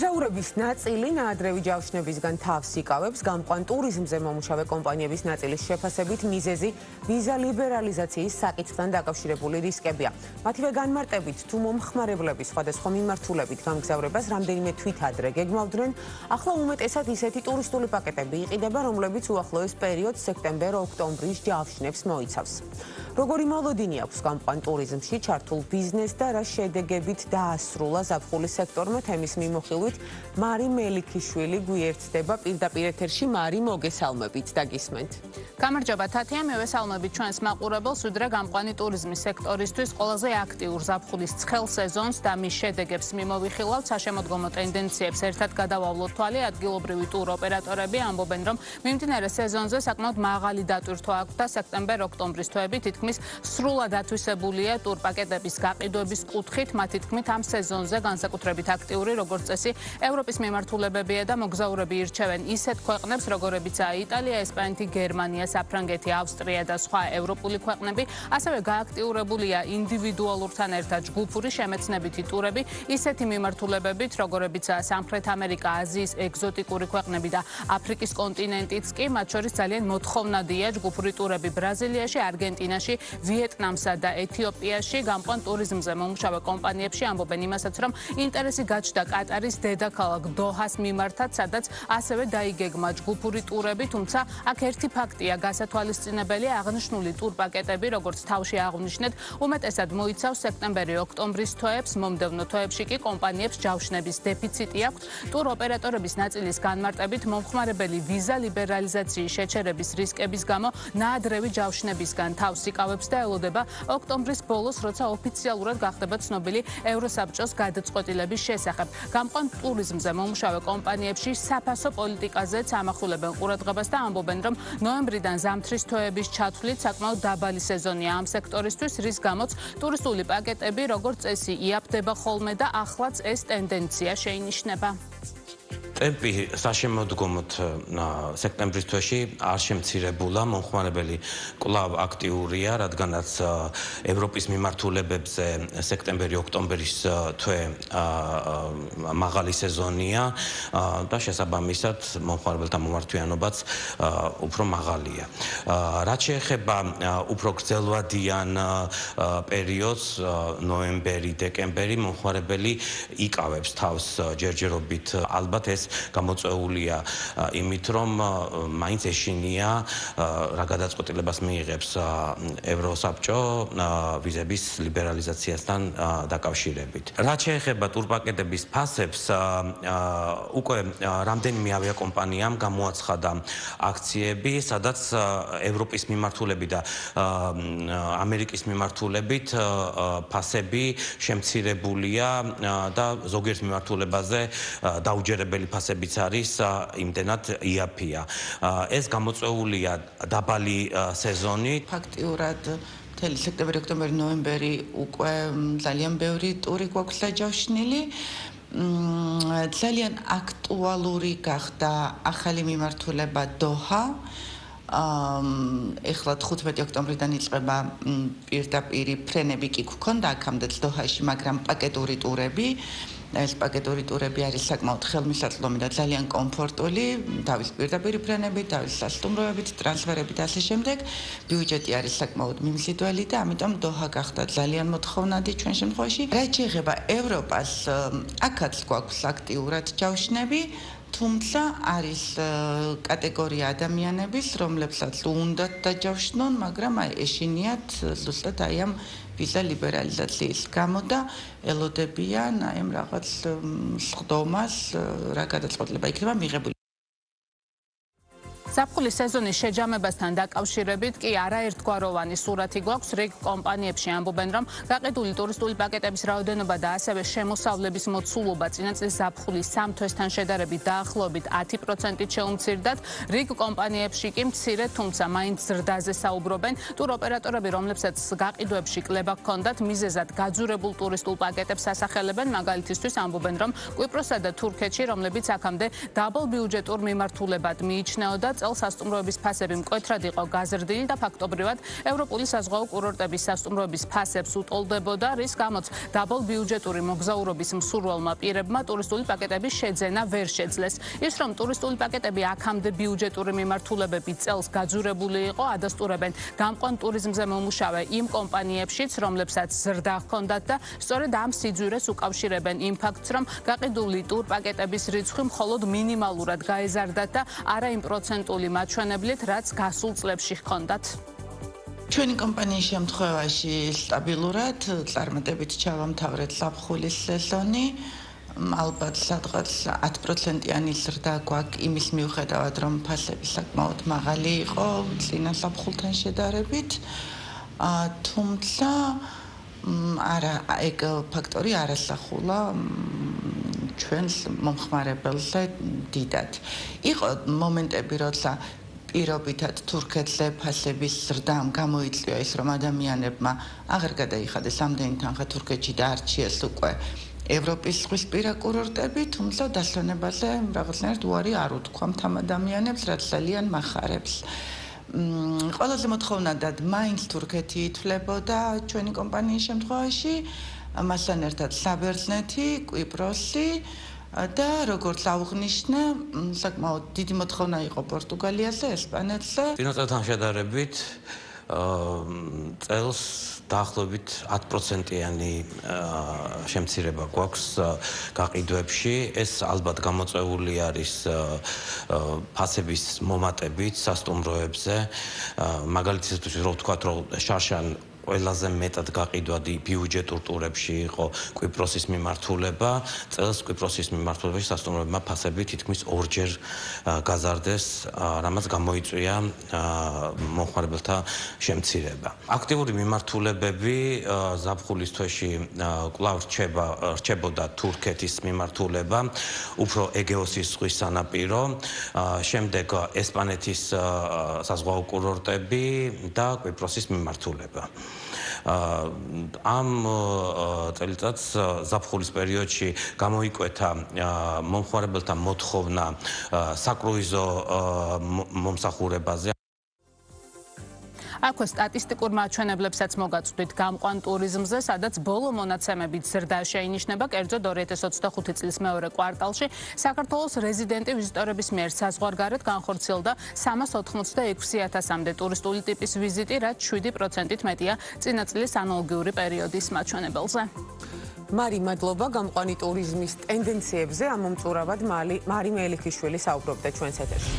მოგზაურების ნაწილი ნაადრევი ჯავშნებისგან თავს იკავებს. გამყვან ტურიზმზე მომუშავე კომპანიების ნაწილის შეფასებით მიზეზი ვიზა ლიბერალიზაციის საკითხთან დაკავშირებული რისკებია. მათივე განმარტებით, თუ მომხმარებლები სხვადასხვა მიმართულებით გამგზავრებას რამდენიმე თვით ადრე გეგმავდნენ, ახლა უმეტესად ისეთი ტურისტული პაკეტები იყიდება, რომლებიც უახლოეს პერიოდს სექტემბერ-ოქტომბრის ჯავშნებს მოიცავს. როგორი მოლოდინი აქვს გამყვან ტურიზმში ჩართულ ბიზნესს და რა შედეგებით დაასრულა ზაფხულის სექტორმა, თემის მიმოხილვით მარი მელიქიშვილი გვიერთდება პირდაპირ ეთერში. მარი, მოგესალმებით და გისმენთ. გამარჯობა თათია, მივესალმებით ჩვენს მაყურებელს, ვიდრე გამყვანი ტურიზმის სექტორისთვის ყველაზე აქტიურ ზაფხულის ცხელ სეზონს და მის შედეგებს მიმოვიხილავთ, საშემოდგომო ტენდენციებს ერთად გადავავლოთ თვალი. ადგილობრივი ტურ ოპერატორები ამბობენ, რომ მიმდინარე სეზონზე საკმაოდ მაღალი დატვირთვა აქვს და სექტემბერ-ოქტომბრის თვეები თითქმის სრულად ათვისებულია ტურ პაკეტების გაყიდვების კუთხით. მათი თქმით, ამ სეზონზე განსაკუთრებით აქტიური როგორც წესი ევროპის მიმართულებებია და მოგზაურები ირჩევენ ისეთ ქვეყნებს, როგორებიცაა იტალია, ესპანეთი, გერმანია, საფრანგეთი, ავსტრია და სხვა ევროპული ქვეყნები. ასევე გააქტიურებულია ინდივიდუალურთან ერთად ჯგუფური შემეცნებითი ტურები ისეთი მიმართულებებით, როგორებიცაა სამხრეთ ამერიკა, აზიის ეგზოტიკური ქვეყნები და აფრიკის კონტინენტიც კი. მათ შორის ძალიან მოთხოვნადია ჯგუფური ტურები ბრაზილიაში, არგენტინაში, ვიეტნამსა და ეთიოპიაში. გამყვან ტურიზმზე მომუშავე კომპანიებში ამბობენ იმასაც, რომ ინტერესი გაჩნდა კატარის დედაქალაქ დოჰას მიმართად, სადაც ასევე დაიგეგმა ჯგუფური ტურები, თუმცა აქ ერთი ფაქტია გასათვალისწინებელი, აღნიშნული ტურ პაკეტები, როგორც თავში აღვნიშნეთ, უმეტესად მოიცავს სექტემბერი-ოქტომბრის თვეებს, მომდევნო თვეებში კი კომპანიებს ჯავშნების დეფიციტი აქვთ. ტურ ოპერატორების ნაწილის განმარტებით, მომხმარებელი ვიზა ლიბერალიზაციის შეჩერების რისკების გამო ნაადრევი ჯავშნებისგან თავს იკავებს და ელოდება ოქტომბრის ბოლოს, როცა ოფიციალურად გახდება ცნობილი ევროსაბჭოს გადაწყვეტილების შესახებ. გამყვან ტურიზმზე მომუშავე კომპანიებში საფასო პოლიტიკაზეც ამახვილებენ ყურადღებას და ამბობენ, რომ ნოემბრიდან ზამთრის თვეების ჩათვლით საკმაოდ დაბალი სეზონია ამ სექტორისთვის, რის გამოც ტურისტული პაკეტები როგორც წესი იაფდება ხოლმე და ახლაც ეს ტენდენცია შეინიშნება. ტემპი საშემოდგომოდ სექტემბრის თვეში არ შემცირებულა, მომხმარებელი კვლავ აქტიურია, რადგანაც ევროპის მიმართულებებზე სექტემბერი-ოქტომბრის თვე მაღალი სეზონია და შესაბამისად მომხმარებელთა მომართვიანობაც უფრო მაღალია. რაც შეეხება უფრო გრძელვადიან პერიოდს, ნოემბერი, დეკემბერი, მომხმარებელი იკავებს თავს ჯერჯერობით. ალბათ ეს გამოწვეულია იმით, რომ მაინც ეშინია რა გადაწყვეტილებას მიიღებს ევროსაბჭო ვიზების ლიბერალიზაციასთან დაკავშირებით. რაც შეეხება ტურპაკეტების ფასებს, უკვე რამდენიმე ავიაკომპანიამ გამოაცხადა აქციები, სადაც ევროპის მიმართულებით და ამერიკის მიმართულებით ფასები შემცირებულია და ზოგიერთ მიმართულებაზე დაუჯერებელი ფასებიც არის იმდენად იაფია. ეს გამოწვეულია დაბალი სეზონით. ფაქტიურად მთელი სექტემბერი, ოქტომბერი, ნოემბერი უკვე ძალიან ბევრი ტური გვაქვს დაჯავშნილი. ძალიან აქტუალური გახდა ახალი მიმართულება დოჰა. ეხლა 15 ოქტომბრიდან იწყება პირდაპირი ფრენები კი გქონდა აქამდეც დოჰაში, მაგრამ პაკეტური ტურები. ეს პაკეტური ტურები არის საკმაოდ ხელმისაწვდომი და ძალიან კომფორტული, თავის პირდაპირი ფრენებით, თავის სასტუმროებით, ტრანსფერებით და ასე შემდეგ. ბიუჯეტი არის საკმაოდ მიმზიდველი და ამიტომ დოჰა გახდა ძალიან მოთხოვნადი ჩვენ შემთხვევაში. რაც შეეხება ევროპას, აქაც გვაქვს აქტიურად ჯავშნები. თუმცა არის კატეგორია ადამიანების, რომლებსაც უნდათ დაჯავშნონ, მაგრამ ეშინიათ ზუსტად აი ამ ვიზა ლიბერალიზაციის გამო და ელოდებიან აი ამ რაღაც სხდომას, რა გადაწყვეტილება იქნება მიღებული. ზაფხულის სეზონის შეჯამებასთან დაკავშირებით კი არაერთგვაროვანი სურათი გვაქვს. რიგ კომპანიებში ამბობენ, რომ გაყიდული ტურისტული პაკეტების რაოდენობა და ასევე შემოსავლების მოცულობა წინა წლის ზაფხულის სამ თვესთან შედარებით დაახლოებით 10%-ით შეუმცირდათ. რიგ კომპანიებში კი მცირე, თუმცა მაინც ზრდაზე საუბრობენ. ტურ ოპერატორები, რომლებსაც გაყიდვებში კლება ჰქონდათ, მიზეზად გაძურებულ ტურისტულ პაკეტებს ასახელებენ. მაგალითისთვის ამბობენ, რომ კვიპროსსა და თურქეთში, რომლებიც აქამდე დაბლ ბიუჯეტურ მიმართულებად მიიჩნეოდა, წელს სასტუმროების ფასები მკვეთრად იყო გაზრდილი და ფაქტობრივად ევროპული საზღვაო კურორტების სასტუმროების ფასებს უტოლდებოდა, რის გამოც დაბოლ ბიუჯეტური მოგზაურობის მსურველმა პირებმა ტურისტული პაკეტების შეძენა ვერ შეძლეს. ის რომ ტურისტული პაკეტები აქამდე ბიუჯეტური მიმართულებებით წელს გაძურებული იყო, ადასტურებენ გამყვან ტურიზმზე მომუშავე იმ კომპანიებშიც, რომლებსაც ზრდა ჰქონდათ და სწორედ ამ სიძვირეს უკავშირებენ იმ ფაქტს, რომ გაყიდული ტურ პაკეტების რიცხვი მხოლოდ მინიმალურად გაეზარდათ და არა იმ პროცენტული მაჩვენებლით, რაც გასულ წლებში ჰქონდათ. ჩვენი კომპანიის შემთხვევაში სტაბილურად წარმატებით ჩავამთავრეთ ზაფხულის სეზონი. ალბათ სადღაც 10%-იანი ზრდა გვაქვს იმის მიუხედავად, რომ ფასები საკმაოდ მაღალი იყო წინა ზაფხულთან შედარებით. თუმცა არა, ეგ ფაქტორი არ ასახულა ჩვენს მომხმარებელზე დიდად. იყო მომენტები, როცა პირობითად თურქეთზე ფასების ზრდამ გამოიწვია ის, რომ ადამიანებმა აღარ გადაიხადეს ამდენი თანხა თურქეთში და არჩიეს უკვე ევროპის ზღვისპირა კურორტები, თუმცა დასვენებაზე რაღაცნაირად უარი არ უთქვამთ ამ ადამიანებს, რაც ძალიან მახარებს. ყველაზე მოთხოვნადად მაინც თურქეთი ითვლებოდა ჩვენი კომპანიის შემთხვევაში, მასთან ერთად საბერძნეთი, კვიპროსი და როგორც აუღნიშნა, საკმაოდ დიდი მოთხოვნა იყო პორტუგალიაზე, ესპანეთზე. წინა წელთან შედარებით წელს დაახლოებით 10%-იანი შემცირება გვაქვს გაყიდვებში. ეს ალბათ გამოწვეული არის ფასების მომატებით სასტუმროებზე. მაგალითად, რო ვთქვათ, რომ შარშან ყველაზე მეტად გაყიდვადი ბიუჯეტურ ტურებში იყო კვიპროსის მიმართულება. წელს კვიპროსის მიმართულებაში სასტუმროებმა ფასები თითქმის ორჯერ გაზარდეს, რამაც გამოიწვია მომხმარებელთა შემცირება. აქტიური მიმართულებები ზაფხულის თვეში კვლავ რჩებოდა თურქეთის მიმართულება, უფრო ეგეოსის ზღვის სანაპირო, შემდეგ ესპანეთის საზღვაო კურორტები და კვიპროსის მიმართულება. ამ წელიწადს ზაფხულის პერიოდში გამოიკვეთა მომხმარებელთა მოთხოვნა საკრუიზო მომსახურებაზე. აქვე სტატისტიკურ მაჩვენებლებსაც მოგაწვდით გამყვან ტურიზმზე, სადაც ბოლო მონაცემებით ზრდა შეინიშნება, კერძოდ 2025 წლის მეორე კვარტალში საქართველოს რეზიდენტი ვიზიტორების მიერ საზღვარგარეთ განხორციელდა 386,000-მდე ტურისტული ტიპის ვიზიტი, რაც 7%-ით მეტია წინა წლის ანალოგიური პერიოდის მაჩვენებელზე. მარი, მადლობა. გამყვანი ტურიზმის ტენდენციებზე ამომწურავად მარი მელიქიშვილი საუბრობდა ჩვენს ეთერში.